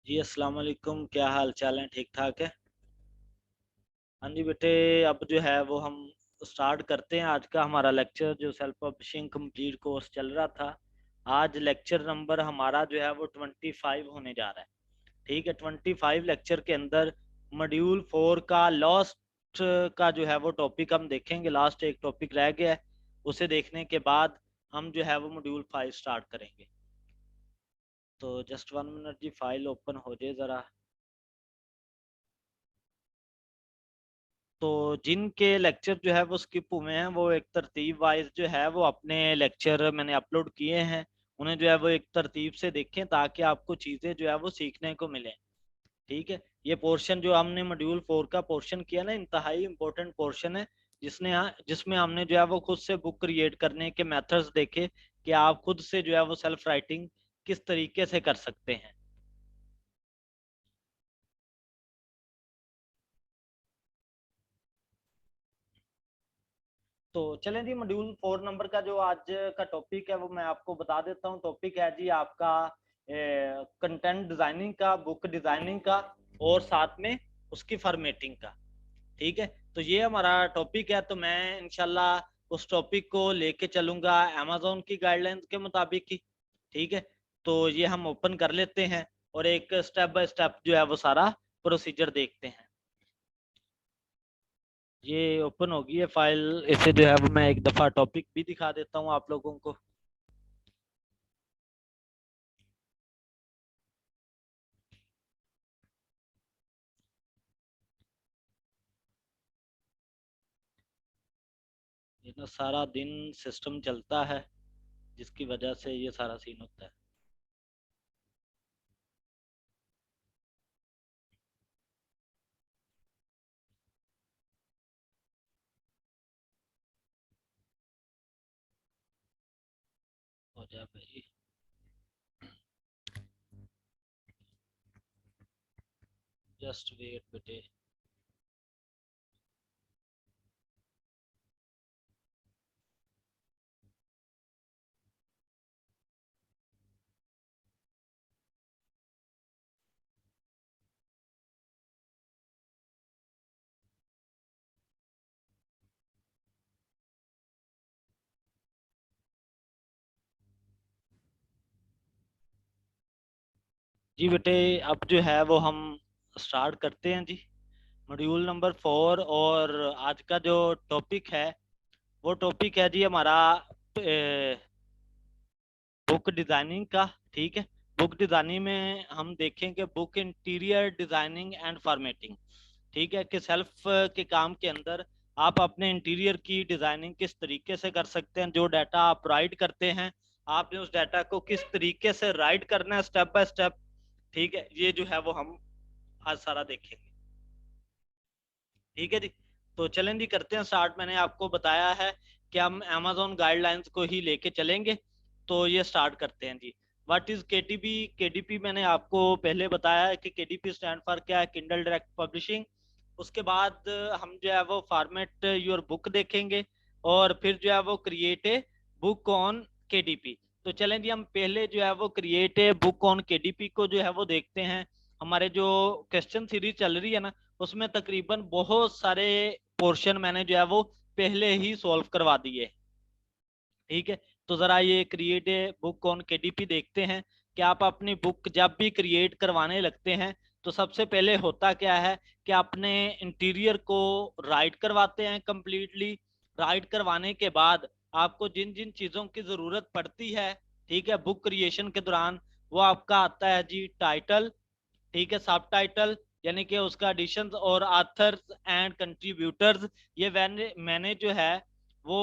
जी अस्सलाम वालेकुम। क्या हाल चाल है? ठीक ठाक है। हाँ जी बेटे, अब जो है वो हम स्टार्ट करते हैं आज का हमारा लेक्चर। जो सेल्फ पब्लिशिंग कंप्लीट कोर्स चल रहा था, आज लेक्चर नंबर हमारा जो है वो 25 होने जा रहा है। ठीक है, 25 लेक्चर के अंदर मॉड्यूल 4 का लास्ट का जो है वो टॉपिक हम देखेंगे। लास्ट एक टॉपिक रह गया है, उसे देखने के बाद हम जो है वो मॉड्यूल 5 स्टार्ट करेंगे। तो जस्ट 1 मिनट जी, फाइल ओपन हो जाए ज़रा। तो जिनके लेक्चर जो है वो स्किप हुए हैं, वो एक तरतीब वाइज जो है वो अपने लेक्चर मैंने अपलोड किए हैं, उन्हें जो है वो एक तरतीब से देखें ताकि आपको चीज़ें जो है वो सीखने को मिलें। ठीक है, ये पोर्शन जो हमने मॉड्यूल 4 का पोर्शन किया ना, इंतहाई इंपॉर्टेंट पोर्शन है, जिसमें हमने जो है वो खुद से बुक क्रिएट करने के मेथड्स देखे कि आप खुद से जो है वो सेल्फ राइटिंग किस तरीके से कर सकते हैं। तो चलें जी, मॉड्यूल 4 नंबर का जो आज का टॉपिक है वो मैं आपको बता देता हूँ। टॉपिक है जी आपका कंटेंट डिजाइनिंग का, बुक डिजाइनिंग का, और साथ में उसकी फॉर्मेटिंग का। ठीक है, तो ये हमारा टॉपिक है। तो मैं इंशाल्लाह उस टॉपिक को लेके चलूंगा अमेजोन की गाइडलाइंस के मुताबिक ही। ठीक है, तो ये हम ओपन कर लेते हैं और एक स्टेप बाय स्टेप जो है वो सारा प्रोसीजर देखते हैं। ये ओपन होगी है फाइल। इसे जो है वो मैं एक दफ़ा टॉपिक भी दिखा देता हूँ आप लोगों को। ये ना सारा दिन सिस्टम चलता है, जिसकी वजह से ये सारा सीन होता है। हो जा भाई। जस्ट वेट बेटे। जी बेटे, अब जो है वो हम स्टार्ट करते हैं जी, मॉड्यूल नंबर 4। और आज का जो टॉपिक है वो टॉपिक है जी हमारा बुक डिजाइनिंग का। ठीक है, बुक डिजाइनिंग में हम देखेंगे book interior designing and formatting. ठीक है, कि सेल्फ के काम के अंदर आप अपने इंटीरियर की डिजाइनिंग किस तरीके से कर सकते हैं। जो डाटा आप राइट करते हैं, आपने उस डाटा को किस तरीके से राइट करना है स्टेप बाय स्टेप। ठीक है, ये जो है वो हम आज सारा देखेंगे। ठीक है जी, तो चलें जी, करते हैं स्टार्ट। मैंने आपको बताया है कि हम अमेजोन गाइडलाइंस को ही लेके चलेंगे, तो ये स्टार्ट करते हैं जी। What is KDP? केडीपी मैंने आपको पहले बताया है कि केडीपी स्टैंड फॉर क्या है, किंडल डायरेक्ट पब्लिशिंग। उसके बाद हम जो है वो फॉर्मेट योर बुक देखेंगे, और फिर जो है वो create a book on KDP. तो चलें जी, हम पहले जो है वो create a book on KDP को जो है वो देखते हैं। हमारे जो क्वेश्चन सीरीज चल रही है ना, उसमें तकरीबन बहुत सारे पोर्शन मैंने जो है वो पहले ही सॉल्व करवा दिए। ठीक है, तो जरा ये क्रिएट बुक ऑन केडीपी देखते हैं कि आप अपनी बुक जब भी क्रिएट करवाने लगते हैं तो सबसे पहले होता क्या है कि अपने इंटीरियर को राइट करवाते हैं कंप्लीटली। राइट करवाने के बाद आपको जिन जिन चीज़ों की ज़रूरत पड़ती है, ठीक है, बुक क्रिएशन के दौरान, वो आपका आता है जी टाइटल। ठीक है, सब टाइटल, यानी कि उसका एडिशंस और आथर्स एंड कंट्रीब्यूटर्स। ये मैंने जो है वो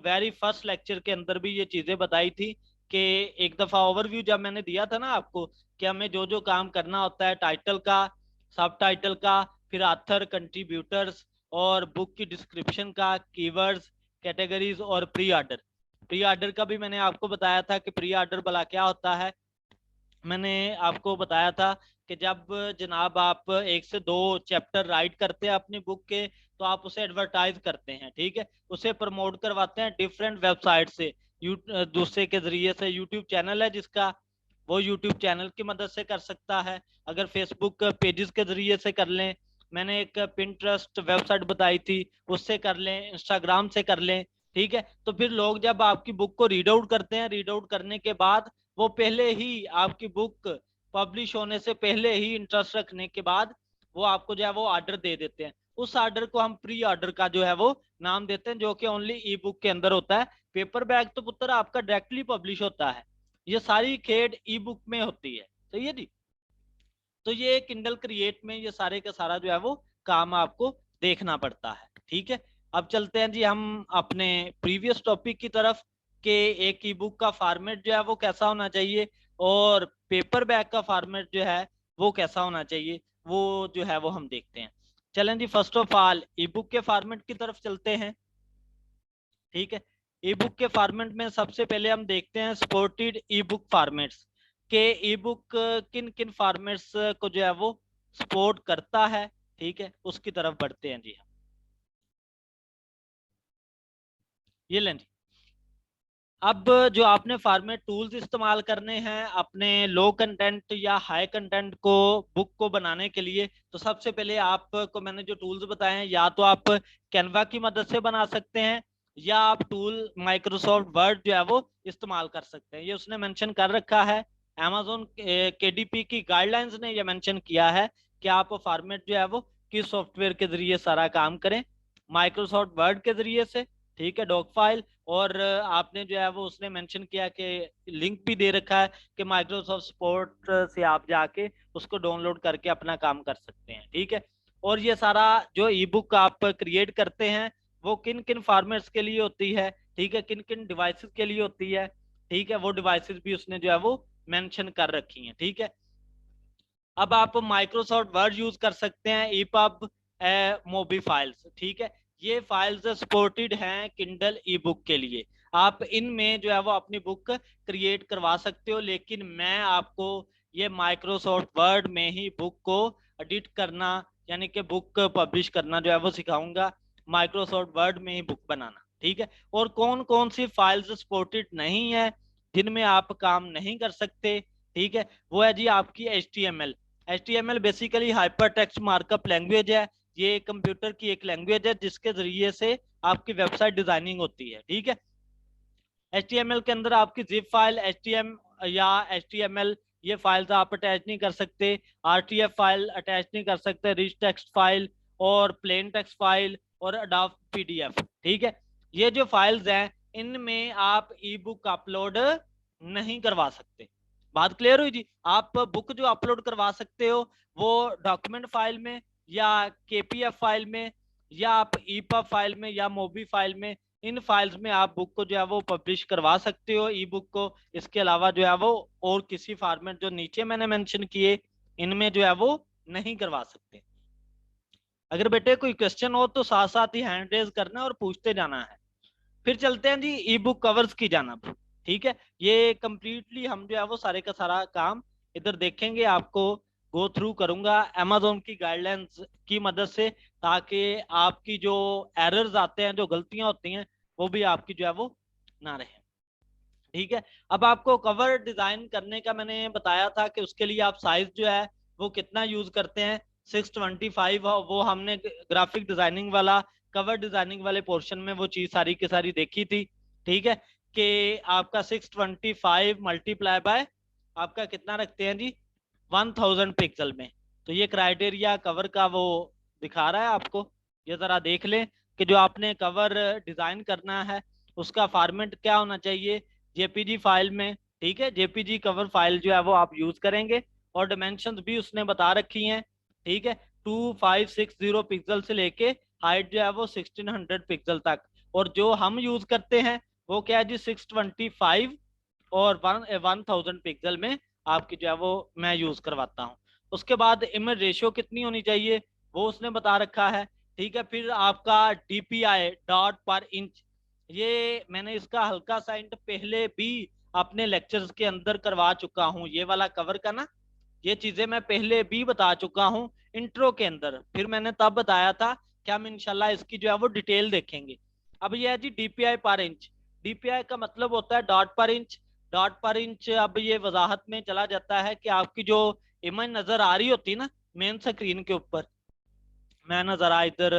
वेरी फर्स्ट लेक्चर के अंदर भी ये चीजें बताई थी कि एक दफा ओवरव्यू जब मैंने दिया था ना आपको कि हमें जो जो काम करना होता है, टाइटल का, सब टाइटल का, फिर आथर, कंट्रीब्यूटर्स, और बुक की डिस्क्रिप्शन का, कीवर्ड्स, कैटेगरीज, और प्री ऑर्डर। प्री ऑर्डर का भी मैंने आपको बताया था कि प्री ऑर्डर भला क्या होता है। मैंने आपको बताया था कि जब जनाब आप एक से दो चैप्टर राइट करते हैं अपनी बुक के, तो आप उसे एडवर्टाइज करते हैं। ठीक है, उसे प्रमोट करवाते हैं डिफरेंट वेबसाइट से, दूसरे के जरिए से। यूट्यूब चैनल है जिसका, वो यूट्यूब चैनल की मदद से कर सकता है, अगर फेसबुक पेजेस के जरिए से कर लें, मैंने एक पिंटरेस्ट वेबसाइट बताई थी उससे कर लें, इंस्टाग्राम से कर लें। ठीक है, तो फिर लोग जब आपकी बुक को रीड आउट करते हैं, रीड आउट करने के बाद वो पहले ही आपकी बुक पब्लिश होने से पहले ही इंटरेस्ट रखने के बाद वो आपको जो है वो ऑर्डर दे देते हैं। उस ऑर्डर को हम प्री ऑर्डर का जो है वो नाम देते हैं, जो कि ओनली ई बुक के अंदर होता है। पेपर बैग तो पुत्र आपका डायरेक्टली पब्लिश होता है, ये सारी खेड ई बुक में होती है। सही है जी। तो ये किंडल क्रिएट में ये सारे का सारा जो है वो काम आपको देखना पड़ता है। ठीक है, अब चलते हैं जी हम अपने प्रीवियस टॉपिक की तरफ के एक ई बुक का फॉर्मेट जो है वो कैसा होना चाहिए और पेपर बैग का फॉर्मेट जो है वो कैसा होना चाहिए, वो जो है वो हम देखते हैं। चलें जी, first of all e book के फॉर्मेट की तरफ चलते हैं। ठीक है, ई बुक के फॉर्मेट में सबसे पहले हम देखते हैं सपोर्टेड ई बुक फॉर्मेट्स के ई बुक किन किन फॉर्मेट्स को जो है वो सपोर्ट करता है। ठीक है, उसकी तरफ बढ़ते हैं जी। ये लें जी, अब जो आपने फॉर्मेट टूल्स इस्तेमाल करने हैं अपने लो कंटेंट या हाई कंटेंट को बुक को बनाने के लिए, तो सबसे पहले आपको मैंने जो टूल्स बताए हैं, या तो आप कैनवा की मदद से बना सकते हैं या आप टूल माइक्रोसॉफ्ट वर्ड जो है वो इस्तेमाल कर सकते हैं। ये उसने मेंशन कर रखा है, अमेजोन केडीपी की गाइडलाइंस ने ये मेंशन किया है कि आप फॉर्मेट जो है वो किस सॉफ्टवेयर के जरिए सारा काम करें, माइक्रोसॉफ्ट वर्ड के जरिए से। ठीक है, डॉक फाइल, और आपने जो है वो उसने मेंशन किया कि लिंक भी दे रखा है कि माइक्रोसॉफ्ट सपोर्ट से आप जाके उसको डाउनलोड करके अपना काम कर सकते हैं। ठीक है, और ये सारा जो ई बुक आप क्रिएट करते हैं वो किन किन फॉर्मेट्स के लिए होती है, ठीक है, किन किन डिवाइसेस के लिए होती है। ठीक है, वो डिवाइसेस भी उसने जो है वो मेंशन कर रखी हैं। ठीक है, अब आप माइक्रोसॉफ्ट वर्ड यूज कर सकते हैं, ईपब, मोबी फाइल्स। ठीक है, ये फाइल्स सपोर्टेड हैं किंडल ई बुक के लिए। आप इनमें जो है वो अपनी बुक क्रिएट करवा सकते हो, लेकिन मैं आपको ये माइक्रोसॉफ्ट वर्ड में ही बुक को एडिट करना, यानी कि बुक पब्लिश करना जो है वो सिखाऊंगा, माइक्रोसॉफ्ट वर्ड में ही बुक बनाना। ठीक है, और कौन कौन सी फाइल्स सपोर्टेड नहीं है जिनमें आप काम नहीं कर सकते, ठीक है, वो है जी आपकी HTML। HTML basically hyper text markup language है। ये कंप्यूटर की एक लैंग्वेज है जिसके जरिए से आपकी वेबसाइट डिजाइनिंग होती है। ठीक है, HTML के अंदर आपकी जिप फाइल, HTM या HTML, ये फाइल्स आप अटैच नहीं कर सकते, RTF फाइल अटैच नहीं कर सकते, रिच टेक्स्ट फाइल और प्लेन टेक्स्ट फाइल और अडॉब PDF। ठीक है, ये जो फाइल्स हैं इनमें आप ई बुक अपलोड नहीं करवा सकते। बात क्लियर हुई जी। आप बुक जो अपलोड करवा सकते हो वो डॉक्यूमेंट फाइल में या KPF फाइल में या आप EPUB फाइल में या मोबी फाइल में, इन फाइल्स में आप बुक को जो है वो पब्लिश करवा सकते हो ई बुक को। इसके अलावा जो है वो और किसी फॉर्मेट जो नीचे मैंने मेंशन किए इनमें जो है वो नहीं करवा सकते। अगर बेटे कोई क्वेश्चन हो तो साथ साथ ही हैंड रेज करना है और पूछते जाना है। फिर चलते हैं जी ई बुक कवर्स की जानब। ठीक है, ये कंप्लीटली हम जो है वो सारे का सारा काम इधर देखेंगे, आपको गो थ्रू करूंगा अमेजोन की गाइडलाइंस की मदद से, ताकि आपकी जो एरर्स आते हैं, जो गलतियां होती हैं, वो भी आपकी जो है वो ना रहे। ठीक है, अब आपको कवर डिजाइन करने का मैंने बताया था कि उसके लिए आप साइज जो है वो कितना यूज करते हैं, 625। वो हमने ग्राफिक डिजाइनिंग वाला, कवर डिजाइनिंग वाले पोर्शन में वो चीज सारी की सारी देखी थी। ठीक है, कि आपका 625 मल्टीप्लाई बाय आपका कितना रखते हैं जी, 1000 पिक्सल में। तो ये क्राइटेरिया कवर का वो दिखा रहा है आपको, ये जरा देख लें कि जो आपने कवर डिजाइन करना है उसका फॉर्मेट क्या होना चाहिए JPG फाइल में। ठीक है, JPG कवर फाइल जो है वो आप यूज करेंगे, और डायमेंशंस भी उसने बता रखी हैं। ठीक है, 2560 पिक्सल से लेके हाइट जो है वो 1600 पिक्सल तक, और जो हम यूज करते हैं वो क्या है जी, 625 और 1000 पिक्सल में आपकी जो है वो मैं यूज करवाता हूँ। उसके बाद इमेज रेशियो कितनी होनी चाहिए वो उसने बता रखा है। ठीक है, फिर आपका DPI, डॉट पर इंच, ये मैंने इसका हल्का सा इंट पहले भी अपने लेक्चर्स के अंदर करवा चुका हूँ, ये वाला कवर का ना, ये चीजें मैं पहले भी बता चुका हूँ इंट्रो के अंदर, फिर मैंने तब बताया था कि हम इंशाल्लाह इसकी जो है वो डिटेल देखेंगे। अब ये है जी DPI पर इंच। DPI का मतलब होता है डॉट पर इंच। डॉट पर इंच, अब ये वजाहत में चला जाता है कि आपकी जो इमेज नजर आ रही होती है ना मेन स्क्रीन के ऊपर, मैं ना जरा इधर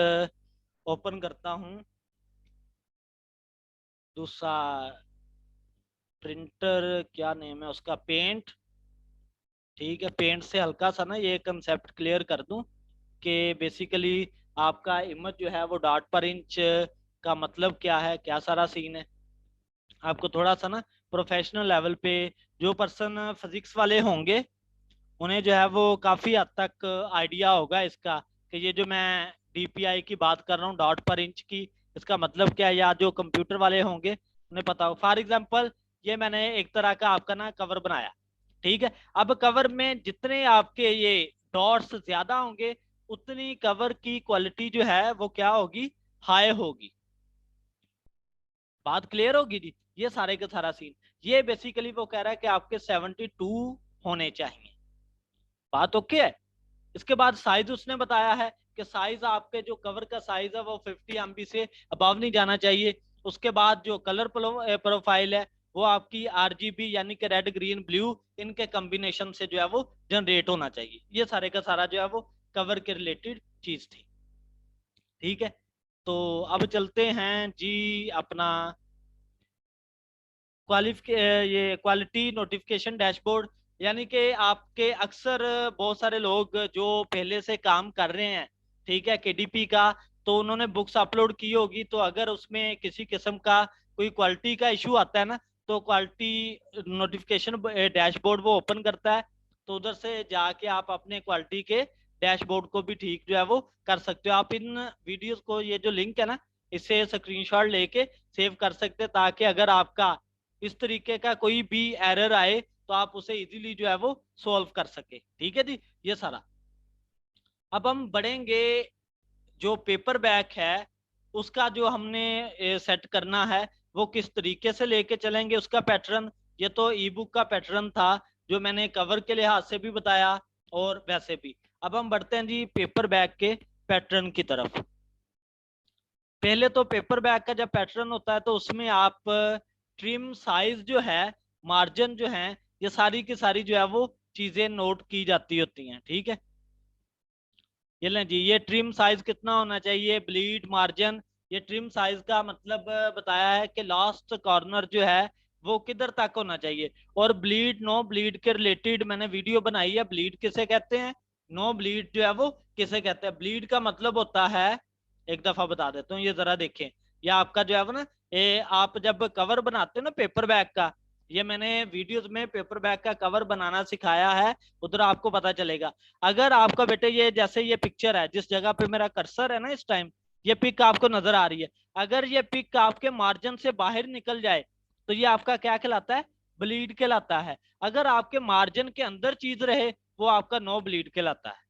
ओपन करता हूँ दूसरा प्रिंटर, क्या नेम है उसका, पेंट। ठीक है, पेंट से हल्का सा ना ये कंसेप्ट क्लियर कर दूं कि बेसिकली आपका इमेज जो है वो डॉट पर इंच का मतलब क्या है, क्या सारा सीन है। आपको थोड़ा सा ना प्रोफेशनल लेवल पे जो पर्सन फिजिक्स वाले होंगे उन्हें जो है वो काफ़ी हद तक आइडिया होगा इसका कि ये जो मैं डीपीआई की बात कर रहा हूँ डॉट पर इंच की, इसका मतलब क्या है, या जो कंप्यूटर वाले होंगे उन्हें पता हो। फॉर एग्जांपल ये मैंने एक तरह का आपका ना कवर बनाया, ठीक है। अब कवर में जितने आपके ये डॉट्स ज्यादा होंगे उतनी कवर की क्वालिटी जो है वो क्या होगी, हाई होगी। बात क्लियर होगी जी। ये सारे का सारा सीन, ये बेसिकली वो कह रहा है कि आपके 72 होने चाहिए। बात ओके है। इसके बाद साइज उसने बताया है कि साइज आपके जो कवर का साइज है वो 50 MB से अबव नहीं जाना चाहिए। उसके बाद जो कलर प्रोफाइल है वो आपकी RGB यानी कि रेड ग्रीन ब्लू इनके कॉम्बिनेशन से जो है वो जनरेट होना चाहिए। ये सारे का सारा जो है वो कवर के रिलेटेड चीज थी, ठीक है। तो अब चलते हैं जी अपना ये क्वालिटी नोटिफिकेशन डैशबोर्ड, यानी कि आपके अक्सर बहुत सारे लोग जो पहले से काम कर रहे हैं, ठीक है, केडीपी का, तो उन्होंने बुक्स अपलोड की होगी। तो अगर उसमें किसी किस्म का कोई क्वालिटी का इशू आता है ना, तो क्वालिटी नोटिफिकेशन डैशबोर्ड वो ओपन करता है। तो उधर से जाके आप अपने क्वालिटी के डैशबोर्ड को भी ठीक जो है वो कर सकते हो। आप इन वीडियोस को, ये जो लिंक है ना, इससे स्क्रीनशॉट लेके सेव कर सकते हैं, ताकि अगर आपका इस तरीके का कोई भी एरर आए तो आप उसे इजीली जो है वो सॉल्व कर सके, ठीक है जी। ये सारा अब हम बढ़ेंगे, जो पेपर बैक है उसका जो हमने सेट करना है वो किस तरीके से लेके चलेंगे उसका पैटर्न। ये तो ई बुक का पैटर्न था जो मैंने कवर के लिहाज से भी बताया और वैसे भी। अब हम बढ़ते हैं जी पेपर बैक के पैटर्न की तरफ। पहले तो पेपर बैग का जब पैटर्न होता है तो उसमें आप ट्रिम साइज जो है, मार्जिन जो है, ये सारी की सारी जो है वो चीजें नोट की जाती होती हैं, ठीक है। ये लें जी, ये ट्रिम साइज कितना होना चाहिए, ब्लीड मार्जिन, ये ट्रिम साइज का मतलब बताया है कि लास्ट कॉर्नर जो है वो किधर तक होना चाहिए। और ब्लीड नो ब्लीड के रिलेटेड मैंने वीडियो बनाई है, ब्लीड किसे कहते हैं, नो ब्लीड जो है वो किसे कहते हैं। ब्लीड का मतलब होता है, एक दफा बता देता हूँ, ये जरा देखें। ये आपका जो है वो ना, ये आप जब कवर बनाते हो ना पेपर बैग का, ये मैंने वीडियोस में पेपर बैग का कवर बनाना सिखाया है, उधर आपको पता चलेगा। अगर आपका बेटे ये जैसे ये पिक्चर है जिस जगह पे मेरा कर्सर है ना इस टाइम, ये पिक आपको नजर आ रही है, अगर ये पिक आपके मार्जिन से बाहर निकल जाए तो ये आपका क्या कहलाता है, ब्लीड कहलाता है। अगर आपके मार्जिन के अंदर चीज रहे वो आपका नो ब्लीड कहलाता है,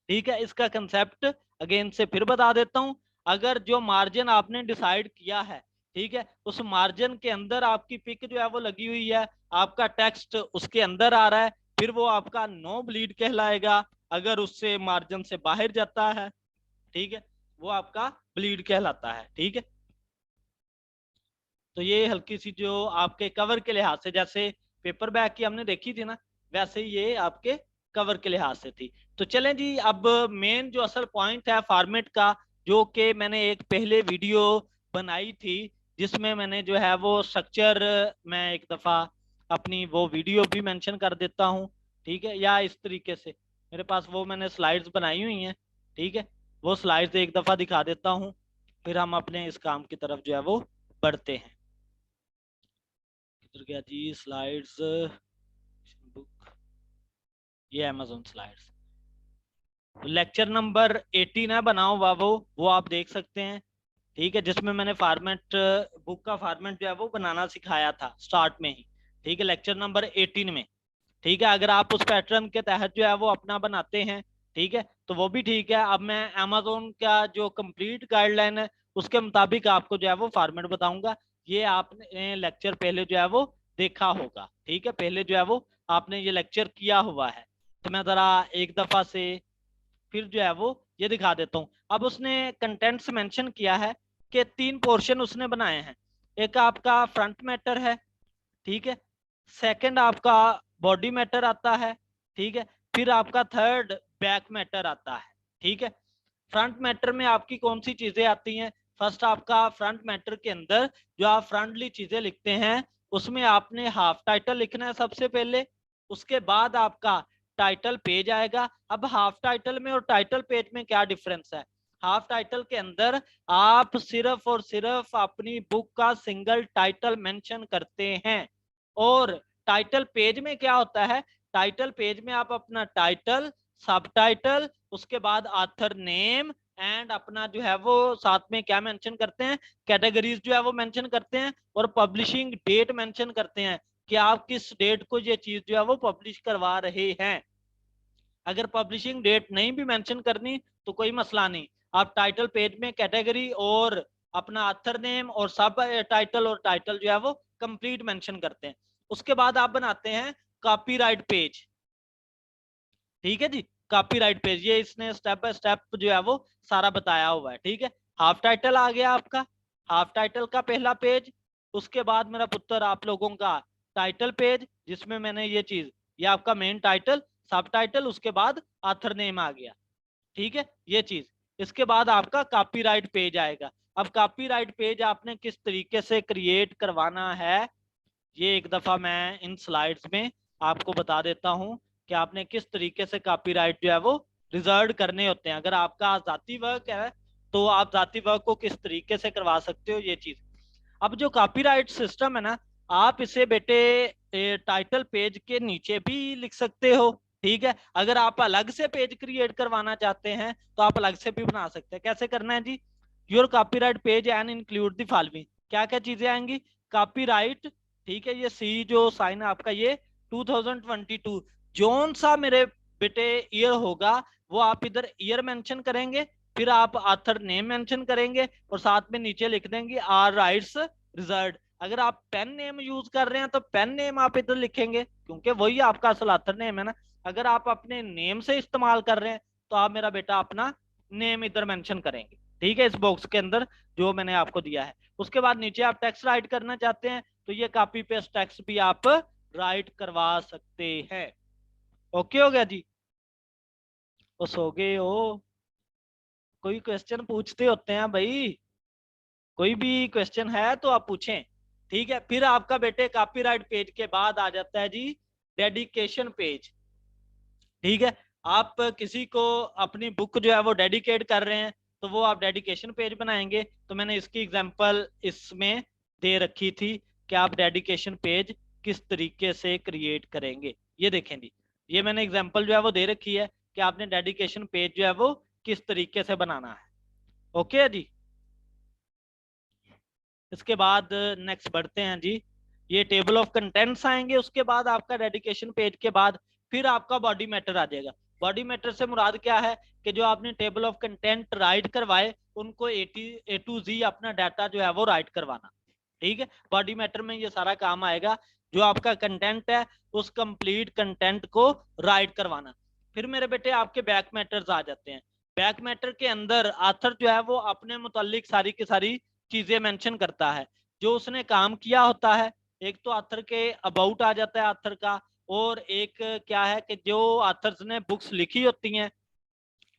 ठीक है। इसका कंसेप्ट अगेन से फिर बता देता हूं। अगर जो मार्जिन आपने डिसाइड किया है, ठीक है, उस मार्जिन के अंदर आपकी पिक जो है वो लगी हुई है, आपका टेक्स्ट उसके अंदर आ रहा है, फिर वो आपका नो ब्लीड कहलाएगा। अगर उससे मार्जिन से बाहर जाता है, ठीक है, वो आपका ब्लीड कहलाता है, ठीक है। तो ये हल्की सी जो आपके कवर के लिहाज से, जैसे पेपर बैग की हमने देखी थी ना, वैसे ही ये आपके कवर के लिहाज से थी। तो चलें जी, अब मेन जो असल पॉइंट है फॉर्मेट का, जो कि मैंने एक पहले वीडियो बनाई थी जिसमें मैंने जो है वो स्ट्रक्चर, मैं एक दफा अपनी वो वीडियो भी मेंशन कर देता हूँ, ठीक है। या इस तरीके से मेरे पास वो मैंने स्लाइड्स बनाई हुई हैं, ठीक है, वो स्लाइड्स एक दफा दिखा देता हूँ, फिर हम अपने इस काम की तरफ जो है वो बढ़ते हैं। किधर गया जी स्लाइड्स, बुक, ये अमेजोन स्लाइड्स, लेक्चर नंबर 18 है बना हुआ वो आप देख सकते हैं, ठीक है, जिसमें मैंने फॉर्मेट, बुक का फॉर्मेट जो है वो बनाना सिखाया था स्टार्ट में ही, ठीक है, लेक्चर नंबर 18 में, ठीक है। अगर आप उस पैटर्न के तहत जो है वो अपना बनाते हैं, ठीक है, तो वो भी ठीक है। अब मैं अमेजोन का जो कंप्लीट गाइडलाइन है उसके मुताबिक आपको जो है वो फॉर्मेट बताऊंगा। ये आपने लेक्चर पहले जो है वो देखा होगा, ठीक है, पहले जो है वो आपने ये लेक्चर किया हुआ है। तो मैं जरा एक दफा से फिर जो है वो ये दिखा देता हूँ। अब उसने कंटेंट्स मेंशन किया है कि 3 पोर्शन उसने बनाए हैं। एक आपका फ्रंट मैटर है, ठीक है। सेकंड आपका बॉडी मैटर आता है, ठीक है। फिर आपका थर्ड बैक मैटर आता है, ठीक है। फ्रंट मैटर में आपकी कौन सी चीजें आती हैं? फर्स्ट आपका फ्रंट मैटर के अंदर जो आप फ्रंटली चीजें लिखते हैं उसमें आपने हाफ टाइटल लिखना है सबसे पहले। उसके बाद आपका टाइटल पेज आएगा। अब हाफ टाइटल में और टाइटल पेज में क्या डिफरेंस है? हाफ टाइटल के अंदर आप सिर्फ और सिर्फ अपनी बुक का सिंगल टाइटल मेंशन करते हैं। और टाइटल पेज में क्या होता है? टाइटल पेज में आप अपना टाइटल, सब टाइटल, उसके बाद ऑथर नेम एंड अपना जो है वो साथ में क्या मेंशन करते हैं, कैटेगरीज जो है वो मेंशन करते हैं और पब्लिशिंग डेट मेंशन करते हैं कि आप किस डेट को ये चीज जो है वो पब्लिश करवा रहे हैं। अगर पब्लिशिंग डेट नहीं भी मेंशन करनी तो कोई मसला नहीं, आप टाइटल पेज में कैटेगरी और अपना ऑथर नेम और सब टाइटल और टाइटल जो है वो कंप्लीट मेंशन करते हैं। उसके बाद आप बनाते हैं कॉपीराइट पेज, ठीक है जी। कॉपीराइट पेज ये इसने स्टेप बाय स्टेप जो है वो सारा बताया हुआ है, ठीक है। हाफ टाइटल आ गया आपका, हाफ टाइटल का पहला पेज। उसके बाद मेरा पुत्र आप लोगों का टाइटल पेज जिसमें मैंने ये आपका मेन टाइटल, सब टाइटल, उसके बाद ऑथर नेम आ गया, ठीक है ये चीज। इसके बाद आपका कॉपीराइट पेज आएगा। अब कॉपीराइट पेज आपने किस तरीके से क्रिएट करवाना है ये एक दफा मैं इन स्लाइड्स में आपको बता देता हूं कि आपने किस तरीके से कॉपीराइट जो है वो रिजर्व करने होते हैं। अगर आपका जाती वर्क है तो आप जाती वर्क को किस तरीके से करवा सकते हो ये चीज। अब जो कॉपीराइट सिस्टम है ना, आप इसे बेटे टाइटल पेज के नीचे भी लिख सकते हो, ठीक है। अगर आप अलग से पेज क्रिएट करवाना चाहते हैं तो आप अलग से भी बना सकते हैं। कैसे करना है जी? Your copyright page and include the following, क्या क्या चीजें आएंगी? कॉपीराइट, ठीक है, ये सी जो साइन है आपका ये 2022 जोन सा मेरे बेटे ईयर होगा वो आप इधर ईयर मेंशन करेंगे। फिर आप ऑथर नेम मेंशन करेंगे और साथ में नीचे लिख देंगे आर राइट्स रिजर्व। अगर आप पेन नेम यूज कर रहे हैं तो पेन नेम आप इधर लिखेंगे क्योंकि वही आपका असल ऑथर नेम है ना। अगर आप अपने नेम से इस्तेमाल कर रहे हैं तो आप मेरा बेटा अपना नेम इधर मेंशन करेंगे, ठीक है, इस बॉक्स के अंदर जो मैंने आपको दिया है। उसके बाद नीचे आप टेक्स्ट राइट करना चाहते हैं तो ये कॉपी पेस्ट टेक्स्ट भी आप राइट करवा सकते हैं। ओके हो गया जी? वो सो गए हो? कोई क्वेश्चन पूछते होते हैं भाई, कोई भी क्वेश्चन है तो आप पूछें, ठीक है। फिर आपका बेटे कॉपीराइट पेज के बाद आ जाता है जी डेडिकेशन पेज, ठीक है। आप किसी को अपनी बुक जो है वो डेडिकेट कर रहे हैं तो वो आप डेडिकेशन पेज बनाएंगे। तो मैंने इसकी एग्जांपल इसमें दे रखी थी कि आप डेडिकेशन पेज किस तरीके से क्रिएट करेंगे। ये देखें जी, ये मैंने एग्जांपल जो है वो दे रखी है कि आपने डेडिकेशन पेज जो है वो किस तरीके से बनाना है। ओके है जी? इसके बाद नेक्स्ट बढ़ते हैं जी, ये टेबल ऑफ कंटेंट्स आएंगे। उसके बाद आपका डेडिकेशन पेज के बाद फिर आपका बॉडी मैटर आ जाएगा। बॉडी मैटर से मुराद क्या है कि जो आपने टेबल ऑफ कंटेंट राइट करवाए उनको ए टू जी अपना डाटा जो है वो राइट करवाना, ठीक है। बॉडी मैटर में ये सारा काम आएगा, जो आपका कंटेंट है उस कंप्लीट कंटेंट को राइट करवाना। फिर मेरे बेटे आपके बैक मैटर्स आ जाते हैं। बैक मैटर के अंदर आथर जो है वो अपने मुतालिक सारी की सारी चीजें मेंशन करता है जो उसने काम किया होता है। एक तो आथर के अबाउट आ जाता है आथर का, और एक क्या है कि जो आथर्स ने बुक्स लिखी होती हैं,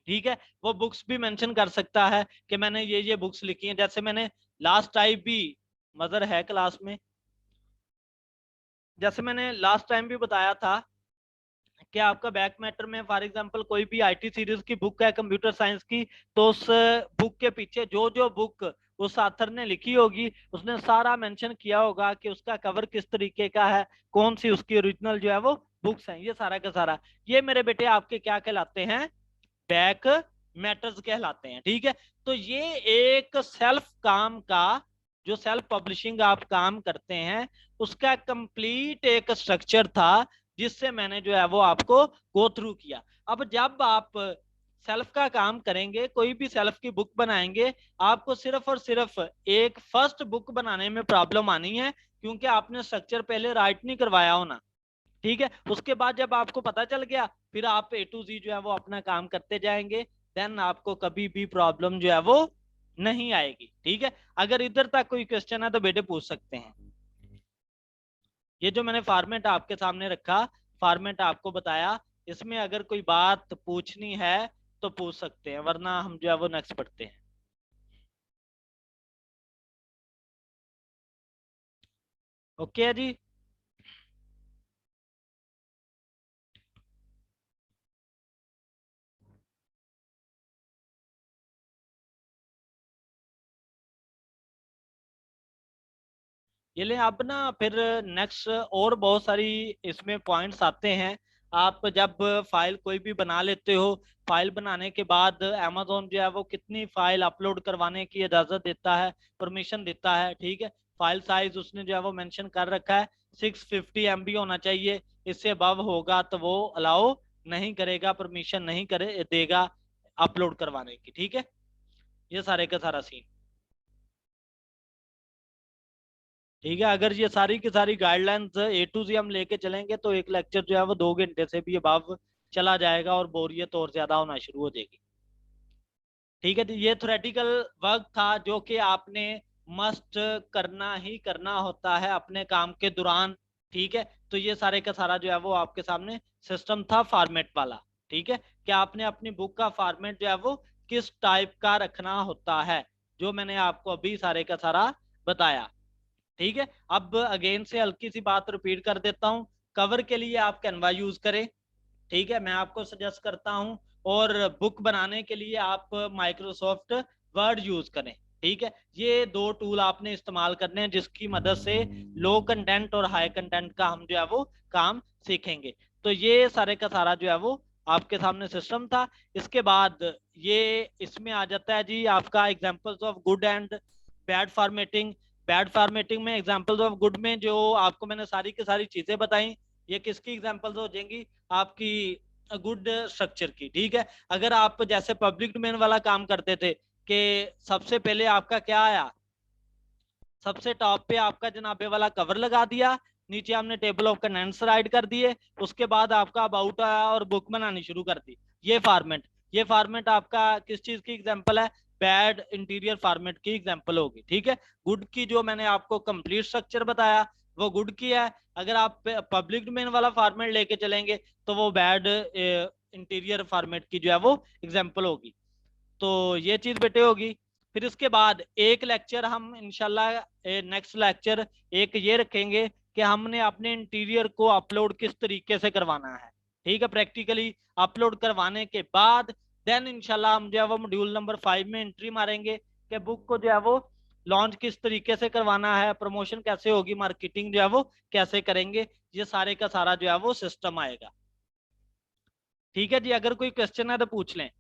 ठीक है, वो बुक्स भी मेंशन कर सकता है कि मैंने ये बुक्स लिखी हैं। जैसे मैंने लास्ट टाइम भी, मदर है क्लास में, जैसे मैंने लास्ट टाइम भी बताया था कि आपका बैक मैटर में फॉर एग्जांपल कोई भी आईटी सीरीज की बुक है कंप्यूटर साइंस की, तो उस बुक के पीछे जो जो बुक उस ऑथर ने लिखी होगी उसने सारा मेंशन किया होगा कि उसका कवर किस तरीके का है, कौन सी उसकी ओरिजिनल जो है वो बुक्स हैं, ये सारा का सारा। ये मेरे बेटे आपके क्या कहलाते हैं? बैक मैटर्स कहलाते हैं, ठीक है। तो ये एक सेल्फ काम का, जो सेल्फ पब्लिशिंग आप काम करते हैं उसका कंप्लीट एक स्ट्रक्चर था जिससे मैंने जो है वो आपको गो थ्रू किया। अब जब आप सेल्फ का काम करेंगे, कोई भी सेल्फ की बुक बनाएंगे, आपको सिर्फ और सिर्फ एक फर्स्ट बुक बनाने में प्रॉब्लम आनी है क्योंकि आपने स्ट्रक्चर पहले राइट नहीं करवाया होना, ठीक है। उसके बाद जब आपको पता चल गया फिर आप ए टू जी जो है वो अपना काम करते जाएंगे, देन आपको कभी भी प्रॉब्लम जो है वो नहीं आएगी, ठीक है। अगर इधर तक कोई क्वेश्चन है तो बेटे पूछ सकते हैं। ये जो मैंने फॉर्मेट आपके सामने रखा, फॉर्मेट आपको बताया, इसमें अगर कोई बात पूछनी है तो पूछ सकते हैं, वरना हम जो है वो नेक्स्ट पढ़ते हैं। ओके है जी। ये ले आप ना, फिर नेक्स्ट और बहुत सारी इसमें पॉइंट्स आते हैं। आप जब फाइल कोई भी बना लेते हो, फाइल बनाने के बाद अमेजोन जो है वो कितनी फाइल अपलोड करवाने की इजाजत देता है, परमिशन देता है, ठीक है। फाइल साइज उसने जो है वो मेंशन कर रखा है 650 MB होना चाहिए। इससे अबव होगा तो वो अलाउ नहीं करेगा, परमिशन नहीं करे देगा अपलोड करवाने की, ठीक है। ये सारे का सारा सीन, ठीक है। अगर ये सारी की सारी गाइडलाइंस A to Z हम लेके चलेंगे तो एक लेक्चर जो है वो 2 घंटे से भी अबव चला जाएगा और बोरियत और ज्यादा होना शुरू हो जाएगी, ठीक है। तो ये थ्योरेटिकल वर्क था जो कि आपने मस्ट करना ही करना होता है अपने काम के दौरान, ठीक है। तो ये सारे का सारा जो है वो आपके सामने सिस्टम था फॉर्मेट वाला, ठीक है। कि आपने अपनी बुक का फॉर्मेट जो है वो किस टाइप का रखना होता है, जो मैंने आपको अभी सारे का सारा बताया, ठीक है। अब अगेन से हल्की सी बात रिपीट कर देता हूँ। कवर के लिए आप कैनवा यूज करें, ठीक है, मैं आपको सजेस्ट करता हूँ। और बुक बनाने के लिए आप माइक्रोसॉफ्ट वर्ड यूज करें, ठीक है। ये दो टूल आपने इस्तेमाल करने हैं जिसकी मदद से लो कंटेंट और हाई कंटेंट का हम जो है वो काम सीखेंगे। तो ये सारे का सारा जो है वो आपके सामने सिस्टम था। इसके बाद ये इसमें आ जाता है जी आपका examples of good and bad formatting. Bad formatting में एग्जांपल्स ऑफ गुड में जो आपको मैंने सारी की सारी चीजें बताई, ये किसकी एग्जांपल्स हो जाएंगी, आपकी गुड स्ट्रक्चर की, ठीक है। अगर आप जैसे पब्लिक डोमेन वाला काम करते थे कि सबसे पहले आपका क्या आया, सबसे टॉप पे आपका जनाबे वाला कवर लगा दिया, नीचे हमने टेबल ऑफ कंटेंट्स राइट कर दिए, उसके बाद आपका अबाउट आया और बुक बनानी शुरू कर दी। ये फॉर्मेट आपका किस चीज की एग्जांपल है, बैड इंटीरियर फॉर्मेट की एग्जांपल होगी, ठीक है। गुड की जो मैंने आपको कंप्लीट स्ट्रक्चर बताया वो गुड की है। अगर आप पब्लिक डोमेन वाला फॉर्मेट लेके चलेंगे तो वो बैड इंटीरियर फॉर्मेट की जो है वो एग्जांपल होगी। तो ये चीज बेटे होगी। फिर इसके बाद एक लेक्चर हम इंशाल्लाह नेक्स्ट लेक्चर एक ये रखेंगे कि हमने अपने इंटीरियर को अपलोड किस तरीके से करवाना है, ठीक है। प्रैक्टिकली अपलोड करवाने के बाद देन इंशाल्लाह हम जो है वो मॉड्यूल नंबर 5 में एंट्री मारेंगे कि बुक को जो है वो लॉन्च किस तरीके से करवाना है, प्रमोशन कैसे होगी, मार्केटिंग जो है वो कैसे करेंगे। ये सारे का सारा जो है वो सिस्टम आएगा, ठीक है जी। अगर कोई क्वेश्चन है तो पूछ लें।